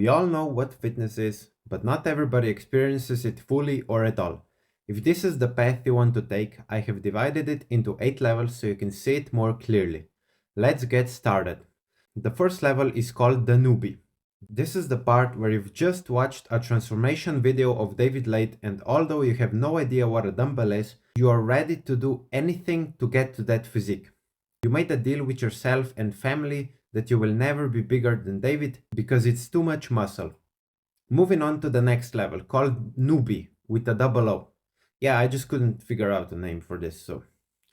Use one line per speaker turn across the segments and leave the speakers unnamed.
We all know what fitness is, but not everybody experiences it fully or at all. If this is the path you want to take, I have divided it into 8 levels so you can see it more clearly. Let's get started. The first level is called the newbie. This is the part where you've just watched a transformation video of David Late, and although you have no idea what a dumbbell is, you are ready to do anything to get to that physique. You made a deal with yourself and family that you will never be bigger than David because it's too much muscle. Moving on to the next level called newbie with a double O. Yeah, I just couldn't figure out a name for this, so.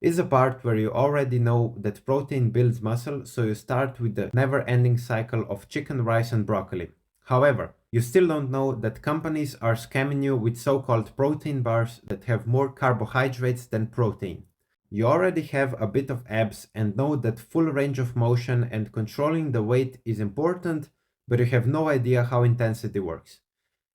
Is a part where you already know that protein builds muscle, so you start with the never-ending cycle of chicken, rice and broccoli. However, you still don't know that companies are scamming you with so-called protein bars that have more carbohydrates than protein. You already have a bit of abs and know that full range of motion and controlling the weight is important, but you have no idea how intensity works.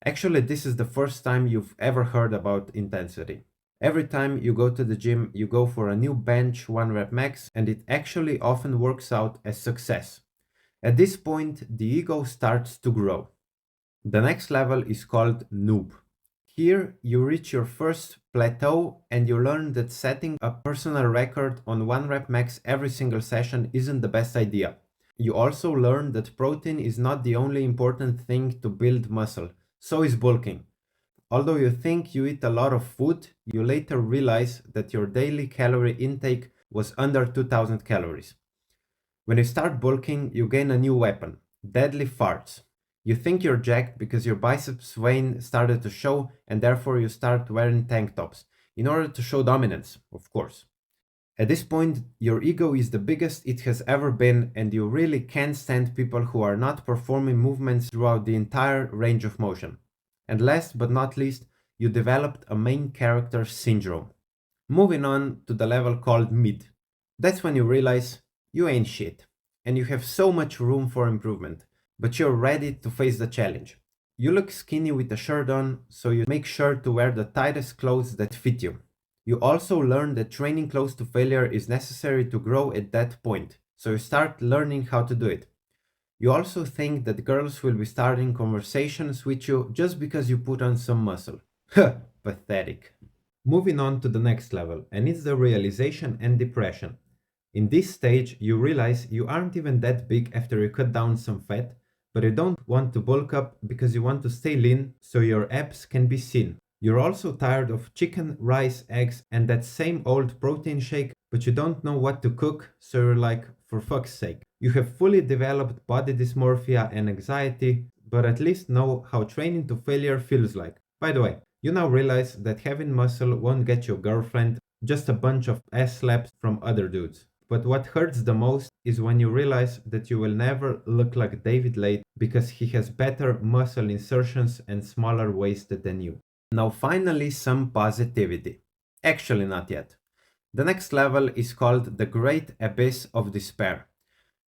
Actually, this is the first time you've ever heard about intensity. Every time you go to the gym, you go for a new bench 1 rep max, and it actually often works out as success. At this point, the ego starts to grow. The next level is called noob. Here, you reach your first plateau and you learn that setting a personal record on 1 rep max every single session isn't the best idea. You also learn that protein is not the only important thing to build muscle, so is bulking. Although you think you eat a lot of food, you later realize that your daily calorie intake was under 2000 calories. When you start bulking, you gain a new weapon, deadly farts. You think you're jacked because your biceps vein started to show and therefore you start wearing tank tops, in order to show dominance, of course. At this point, your ego is the biggest it has ever been and you really can't stand people who are not performing movements throughout the entire range of motion. And last but not least, you developed a main character syndrome. Moving on to the level called mid. That's when you realize you ain't shit, and you have so much room for improvement, but you're ready to face the challenge. You look skinny with a shirt on, so you make sure to wear the tightest clothes that fit you. You also learn that training close to failure is necessary to grow at that point, so you start learning how to do it. You also think that girls will be starting conversations with you just because you put on some muscle. Pathetic. Moving on to the next level, and it's the realization and depression. In this stage, you realize you aren't even that big after you cut down some fat, but you don't want to bulk up because you want to stay lean so your abs can be seen. You're also tired of chicken, rice, eggs, and that same old protein shake, but you don't know what to cook, so you're like, for fuck's sake. You have fully developed body dysmorphia and anxiety, but at least know how training to failure feels like. By the way, you now realize that having muscle won't get you a girlfriend, just a bunch of ass slaps from other dudes. But what hurts the most is when you realize that you will never look like David Late because he has better muscle insertions and smaller waist than you. Now finally some positivity. Actually not yet. The next level is called the Great Abyss of Despair.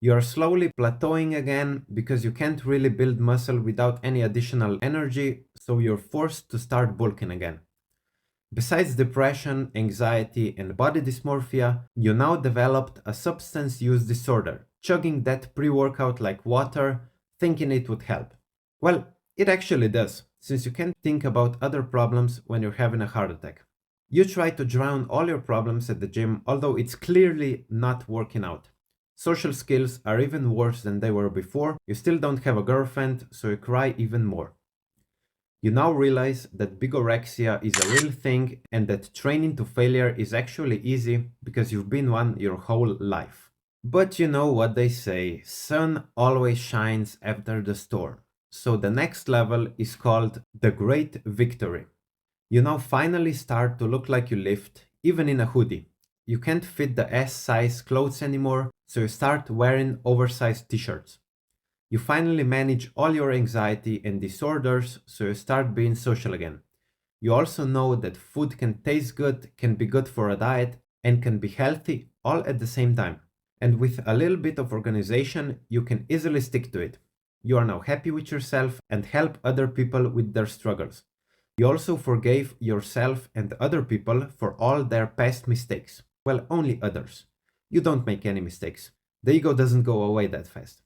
You are slowly plateauing again because you can't really build muscle without any additional energy, so you're forced to start bulking again. Besides depression, anxiety, and body dysmorphia, you now developed a substance use disorder, chugging that pre-workout like water, thinking it would help. Well, it actually does, since you can't think about other problems when you're having a heart attack. You try to drown all your problems at the gym, although it's clearly not working out. Social skills are even worse than they were before, you still don't have a girlfriend, so you cry even more. You now realize that bigorexia is a real thing and that training to failure is actually easy because you've been one your whole life. But you know what they say, sun always shines after the storm. So the next level is called the Great Victory. You now finally start to look like you lift, even in a hoodie. You can't fit the S size clothes anymore, so you start wearing oversized t-shirts. You finally manage all your anxiety and disorders, so you start being social again. You also know that food can taste good, can be good for a diet, and can be healthy all at the same time. And with a little bit of organization, you can easily stick to it. You are now happy with yourself and help other people with their struggles. You also forgave yourself and other people for all their past mistakes. Well, only others. You don't make any mistakes. The ego doesn't go away that fast.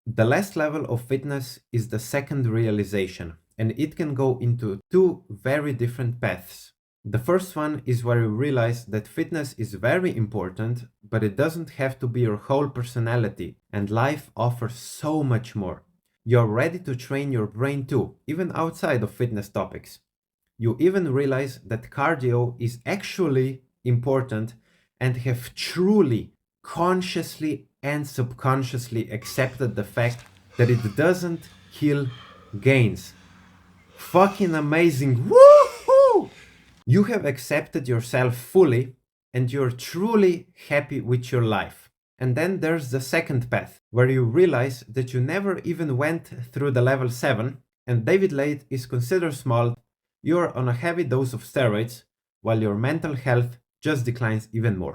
The last level of fitness is the second realization, and it can go into two very different paths. The first one is where you realize that fitness is very important, but it doesn't have to be your whole personality, and life offers so much more. You're ready to train your brain too, even outside of fitness topics. You even realize that cardio is actually important and have truly, consciously and subconsciously accepted the fact that it doesn't kill gains. Fucking amazing. Woohoo! You have accepted yourself fully and you're truly happy with your life. And then there's the second path, where you realize that you never even went through the level 7 and David Lade is considered small, you're on a heavy dose of steroids, while your mental health just declines even more.